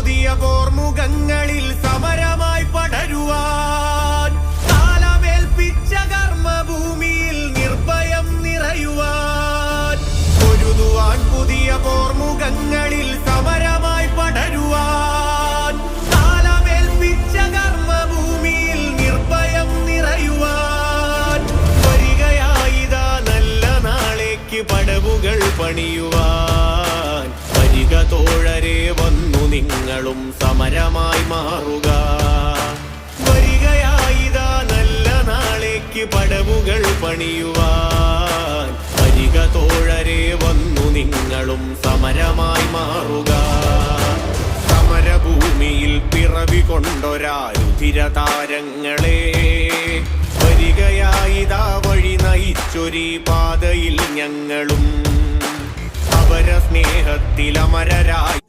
പുതിയ പോർമുഖങ്ങളിൽ സമരമായി പടരുവാൻ, കാലമേൽപ്പിച്ച കർമ്മഭൂമിയിൽ നിർഭയം നിറയുവാൻ. പൊരുതുവാൻ പുതിയ പോർമുഖങ്ങളിൽ സമരമായി പടരുവാൻ, കാലമേൽപ്പിച്ച കർമ്മഭൂമിയിൽ നിർഭയം നിറയുവാൻ. വരികയായിതാ നല്ല നാളേക്ക് പടവുകൾ പണിയുവാൻ. വരിക തോഴരെ വന്നു നിങ്ങളും സമരമായി മാറുക. വരികയായിതാ നല്ല നാളേക്ക് പടവുകൾ പണിയുവാൻ. വരിക തോഴരെ വന്നു നിങ്ങളും സമരമായി മാറുക. സമരഭൂമിയിൽ പിറവി കൊണ്ടൊരാ രുധിരതാരങ്ങളെ, വരികയായിതാ വഴി നയിച്ചൊരീ പാതയിൽ ഞങ്ങളും. അവര സ്നേഹത്തിലമരരായി